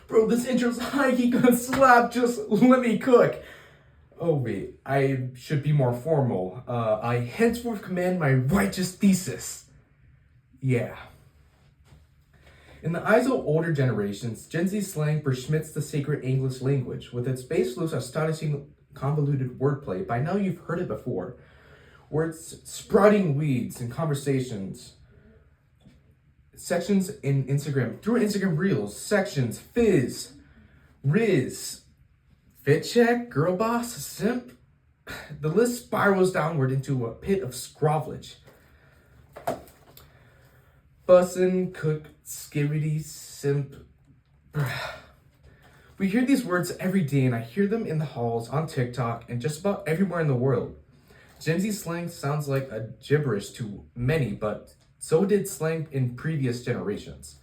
Bro, this intro's high-key gonna slap, just let me cook. Oh wait, I should be more formal. I henceforth command my righteous thesis. Yeah. In the eyes of older generations, Gen Z slang besmirches the sacred English language. With its baseless, astonishing, convoluted wordplay, by now you've heard it before. Words sprouting weeds in conversations, sections in Instagram, through Instagram Reels, sections, fizz, riz, fit check, girl boss, simp. The list spirals downward into a pit of scrovellage. Bussin', cook, skibbity, simp. We hear these words every day, and I hear them in the halls, on TikTok, and just about everywhere in the world. Gen Z slang sounds like a gibberish to many, but so did slang in previous generations.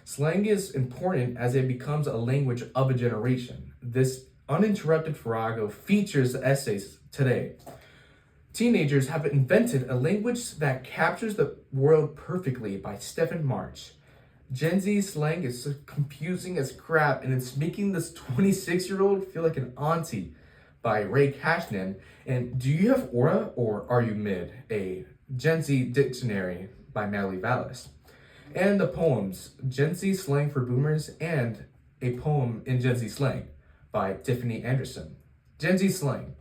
Slang is important as it becomes a language of a generation. This uninterrupted farrago features the essays today. Teenagers have invented a language that captures the world perfectly by Stephen March. Gen Z slang is so confusing as crap, and it's making this 26-year-old feel like an auntie by Ray Cashnan. And Do You Have Aura or Are You Mid? A Gen Z Dictionary by Mally Vallis. And the poems Gen Z Slang for Boomers and a poem in Gen Z slang by Tiffany Anderson. Gen Z slang,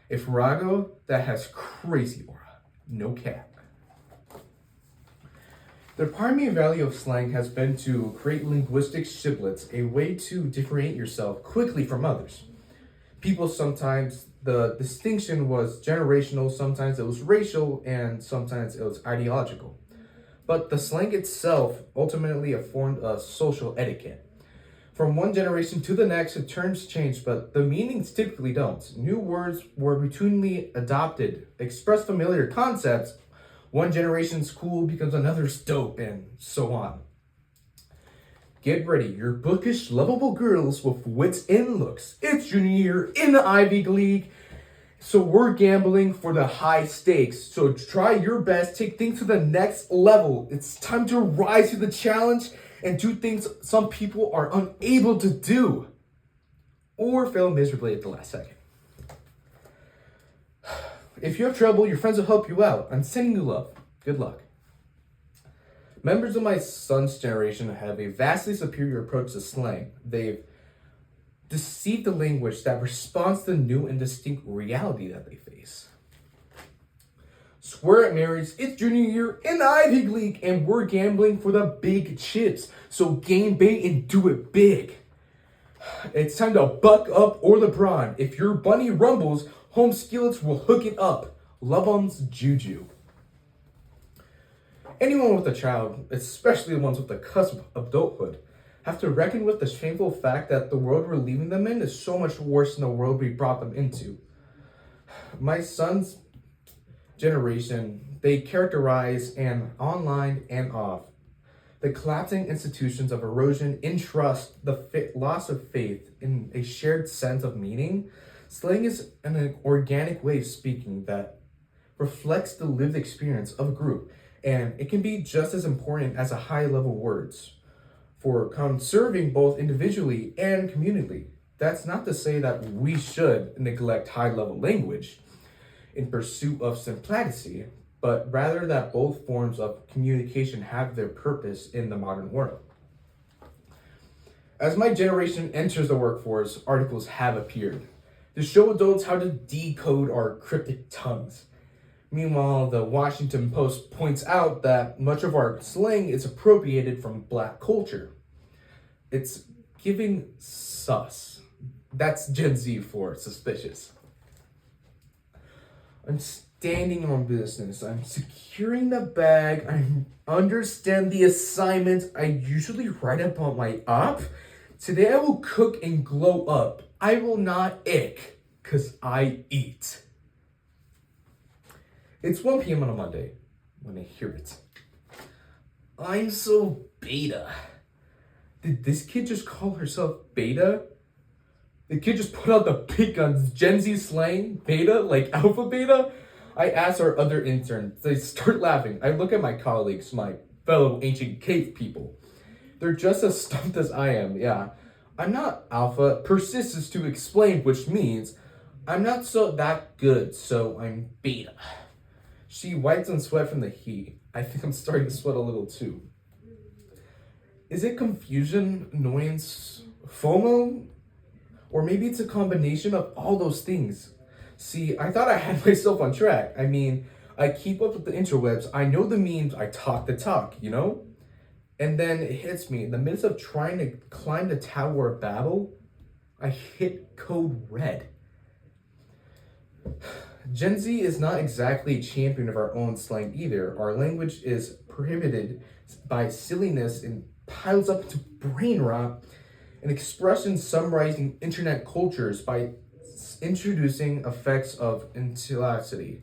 a farrago that has crazy aura, no cap. The primary value of slang has been to create linguistic shiblets, a way to differentiate yourself quickly from others. People sometimes, the distinction was generational, sometimes it was racial, and sometimes it was ideological. But the slang itself ultimately formed a social etiquette. From one generation to the next, the terms change, but the meanings typically don't. New words were routinely adopted, express familiar concepts. One generation's cool becomes another's dope, and so on. Get ready, you're bookish, lovable girls with wits and looks. It's junior year in the Ivy League, so we're gambling for the high stakes. So try your best, take things to the next level. It's time to rise to the challenge and do things some people are unable to do, or fail miserably at the last second. If you have trouble, your friends will help you out. I'm sending you love. Good luck. Members of my son's generation have a vastly superior approach to slang. They've deceived the language that responds to the new and distinct reality that they face. Swear at marriage, it's junior year in the Ivy League, and we're gambling for the big chips. So game bait and do it big. It's time to buck up or LeBron. If your bunny rumbles, home skillets will hook it up. Love on's juju. Anyone with a child, especially the ones with the cusp of adulthood, have to reckon with the shameful fact that the world we're leaving them in is so much worse than the world we brought them into. My son's generation, they characterize an online and off. The collapsing institutions of erosion in trust, the loss of faith in a shared sense of meaning. Slang is an organic way of speaking that reflects the lived experience of a group, and it can be just as important as a high-level words for conserving both individually and communally. That's not to say that we should neglect high-level language in pursuit of simplicity, but rather that both forms of communication have their purpose in the modern world. As my generation enters the workforce, articles have appeared to show adults how to decode our cryptic tongues. Meanwhile, the Washington Post points out that much of our slang is appropriated from Black culture. It's giving sus. That's Gen Z for suspicious. I'm standing on business. I'm securing the bag. I understand the assignment. I usually write up on my op. Today I will cook and glow up. I will not ick, cause I eat. It's 1 p.m. on a Monday when I hear it. I'm so beta. Did this kid just call herself beta? The kid just put out the big guns, Gen Z slang, beta, like alpha beta? I ask our other interns, they start laughing. I look at my colleagues, my fellow ancient cave people. They're just as stumped as I am, yeah. I'm not alpha persists to explain, which means I'm not so that good, so I'm beta. She wipes and sweat from the heat. I think I'm starting to sweat a little too. Is it confusion, annoyance, FOMO? Or maybe it's a combination of all those things. See, I thought I had myself on track. I mean, I keep up with the interwebs, I know the memes, I talk the talk, you know? And then it hits me. In the midst of trying to climb the Tower of Babel, I hit code red. Gen Z is not exactly a champion of our own slang either. Our language is prohibited by silliness and piles up into brain rot and expressions summarizing internet cultures by introducing effects of intellectuality.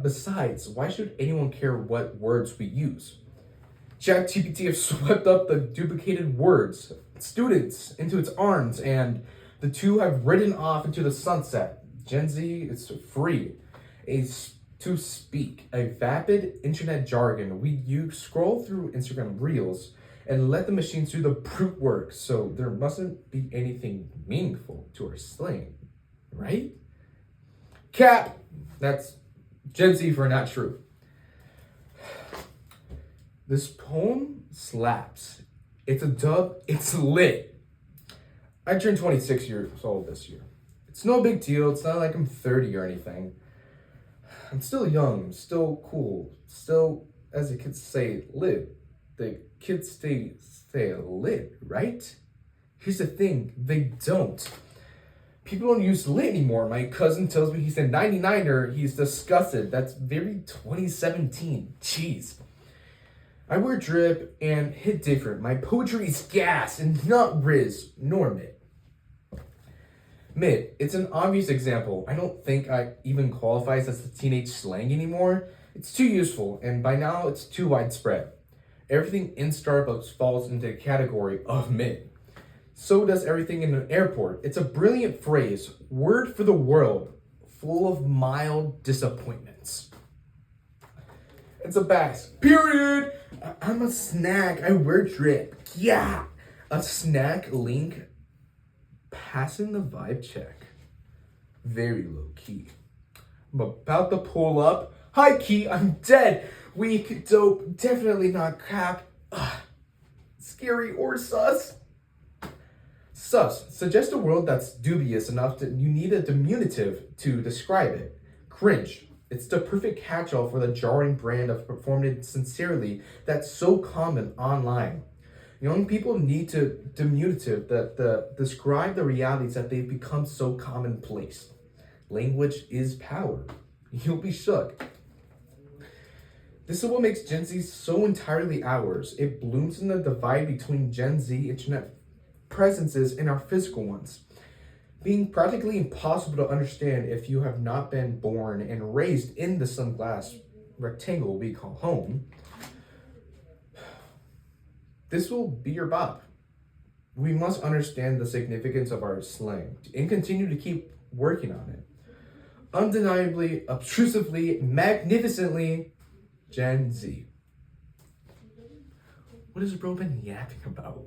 Besides, why should anyone care what words we use? ChatGPT has swept up the duplicated words, students into its arms, and the two have ridden off into the sunset. Gen Z is free to speak a vapid internet jargon. You scroll through Instagram Reels and let the machines do the brute work, so there mustn't be anything meaningful to our slang, right? Cap! That's Gen Z for not true. This poem slaps. It's a dub. It's lit. I turned 26 years old this year. It's no big deal. It's not like I'm 30 or anything. I'm still young. I'm still cool. Still, as the kids say, lit. The kids stay lit, right? Here's the thing. They don't. People don't use lit anymore. My cousin tells me he's a 99er. He's disgusted. That's very 2017. Jeez. I wear drip and hit different. My poetry is gas and not Riz nor Mid. Mid, it's an obvious example. I don't think I even qualifies as the teenage slang anymore. It's too useful, and by now it's too widespread. Everything in Starbucks falls into the category of mid. So does everything in an airport. It's a brilliant phrase, word for the world, full of mild disappointments. It's a bass. Period. I'm a snack. I wear drip. Yeah. A snack link. Passing the vibe check. Very low key. I'm about to pull up. High key. I'm dead. Weak. Dope. Definitely not cap. Ugh. Scary or sus. Sus. Suggest a world that's dubious enough that you need a diminutive to describe it. Cringe. It's the perfect catch-all for the jarring brand of performing sincerely that's so common online. Young people need to diminutive that describe the realities that they've become so commonplace. Language is power. You'll be shook. This is what makes Gen Z so entirely ours. It blooms in the divide between Gen Z internet presences and our physical ones, being practically impossible to understand if you have not been born and raised in the sunglass rectangle we call home. This will be your bop. We must understand the significance of our slang and continue to keep working on it. Undeniably, obtrusively, magnificently, Gen Z. What has bro been yapping about?